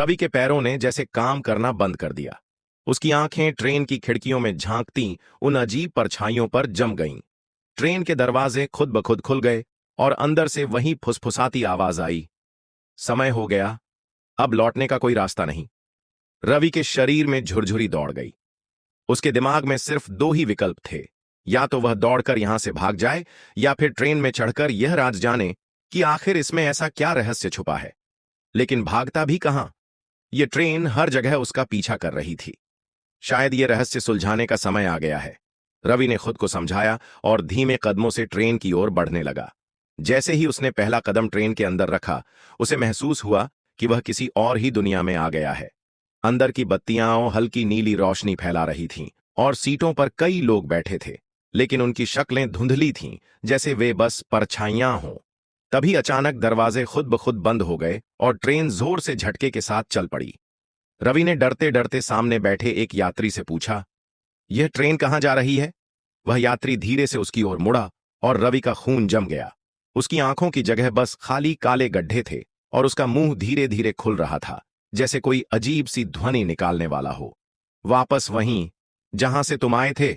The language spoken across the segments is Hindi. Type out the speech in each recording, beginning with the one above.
रवि के पैरों ने जैसे काम करना बंद कर दिया। उसकी आंखें ट्रेन की खिड़कियों में झांकती उन अजीब परछाइयों पर जम गईं। ट्रेन के दरवाजे खुद ब खुद खुल गए और अंदर से वही फुसफुसाती आवाज आई, समय हो गया, अब लौटने का कोई रास्ता नहीं। रवि के शरीर में झुरझुरी दौड़ गई। उसके दिमाग में सिर्फ दो ही विकल्प थे, या तो वह दौड़कर यहां से भाग जाए या फिर ट्रेन में चढ़कर यह राज जाने कि आखिर इसमें ऐसा क्या रहस्य छुपा है। लेकिन भागता भी कहां? यह ट्रेन हर जगह उसका पीछा कर रही थी। शायद यह रहस्य सुलझाने का समय आ गया है, रवि ने खुद को समझाया और धीमे कदमों से ट्रेन की ओर बढ़ने लगा। जैसे ही उसने पहला कदम ट्रेन के अंदर रखा, उसे महसूस हुआ कि वह किसी और ही दुनिया में आ गया है। अंदर की बत्तियां हल्की नीली रोशनी फैला रही थीं और सीटों पर कई लोग बैठे थे, लेकिन उनकी शक्लें धुंधली थीं, जैसे वे बस परछाइयां हों। तभी अचानक दरवाजे खुद ब खुद बंद हो गए और ट्रेन जोर से झटके के साथ चल पड़ी। रवि ने डरते डरते सामने बैठे एक यात्री से पूछा, यह ट्रेन कहां जा रही है? वह यात्री धीरे से उसकी ओर मुड़ा और रवि का खून जम गया। उसकी आंखों की जगह बस खाली काले गड्ढे थे और उसका मुंह धीरे धीरे खुल रहा था, जैसे कोई अजीब सी ध्वनि निकालने वाला हो। वापस वहीं जहां से तुम आए थे।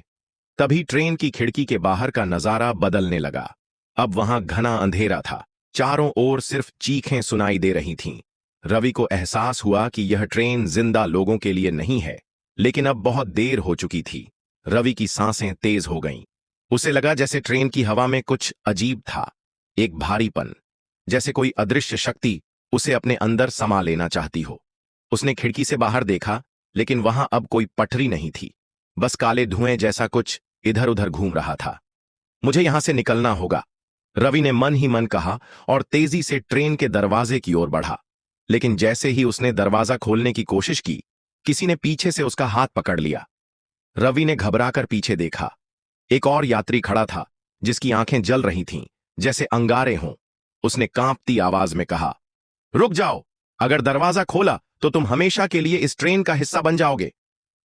तभी ट्रेन की खिड़की के बाहर का नजारा बदलने लगा। अब वहां घना अंधेरा था, चारों ओर सिर्फ चीखें सुनाई दे रही थीं। रवि को एहसास हुआ कि यह ट्रेन जिंदा लोगों के लिए नहीं है, लेकिन अब बहुत देर हो चुकी थी। रवि की सांसें तेज हो गईं। उसे लगा जैसे ट्रेन की हवा में कुछ अजीब था, एक भारीपन, जैसे कोई अदृश्य शक्ति उसे अपने अंदर समा लेना चाहती हो। उसने खिड़की से बाहर देखा, लेकिन वहां अब कोई पटरी नहीं थी, बस काले धुएं जैसा कुछ इधर उधर घूम रहा था। मुझे यहां से निकलना होगा, रवि ने मन ही मन कहा और तेजी से ट्रेन के दरवाजे की ओर बढ़ा। लेकिन जैसे ही उसने दरवाजा खोलने की कोशिश की, किसी ने पीछे से उसका हाथ पकड़ लिया। रवि ने घबराकर पीछे देखा। एक और यात्री खड़ा था, जिसकी आंखें जल रही थीं, जैसे अंगारे हों। उसने कांपती आवाज में कहा, रुक जाओ, अगर दरवाजा खोला तो तुम हमेशा के लिए इस ट्रेन का हिस्सा बन जाओगे।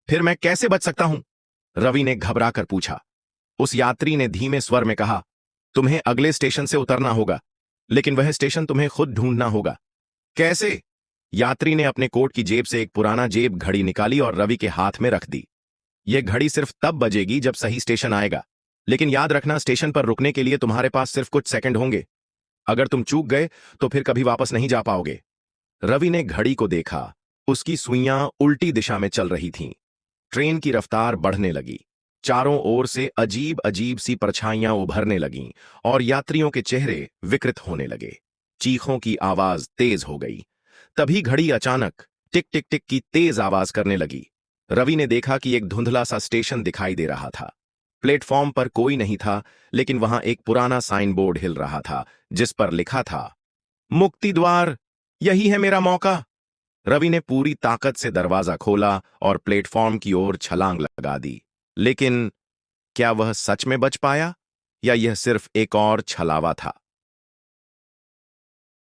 फिर मैं कैसे बच सकता हूं? रवि ने घबराकर पूछा। उस यात्री ने धीमे स्वर में कहा, तुम्हें अगले स्टेशन से उतरना होगा, लेकिन वह स्टेशन तुम्हें खुद ढूंढना होगा। कैसे? यात्री ने अपने कोट की जेब से एक पुराना जेब घड़ी निकाली और रवि के हाथ में रख दी। यह घड़ी सिर्फ तब बजेगी जब सही स्टेशन आएगा, लेकिन याद रखना, स्टेशन पर रुकने के लिए तुम्हारे पास सिर्फ कुछ सेकंड होंगे। अगर तुम चूक गए तो फिर कभी वापस नहीं जा पाओगे। रवि ने घड़ी को देखा। उसकी सुइयां उल्टी दिशा में चल रही थीं। ट्रेन की रफ्तार बढ़ने लगी। चारों ओर से अजीब अजीब सी परछाइयां उभरने लगीं और यात्रियों के चेहरे विकृत होने लगे। चीखों की आवाज तेज हो गई। तभी घड़ी अचानक टिक टिक टिक की तेज आवाज करने लगी। रवि ने देखा कि एक धुंधला सा स्टेशन दिखाई दे रहा था। प्लेटफॉर्म पर कोई नहीं था, लेकिन वहां एक पुराना साइन बोर्ड हिल रहा था, जिस पर लिखा था, मुक्ति द्वार, यही है मेरा मौका। रवि ने पूरी ताकत से दरवाजा खोला और प्लेटफॉर्म की ओर छलांग लगा दी। लेकिन क्या वह सच में बच पाया, या यह सिर्फ एक और छलावा था?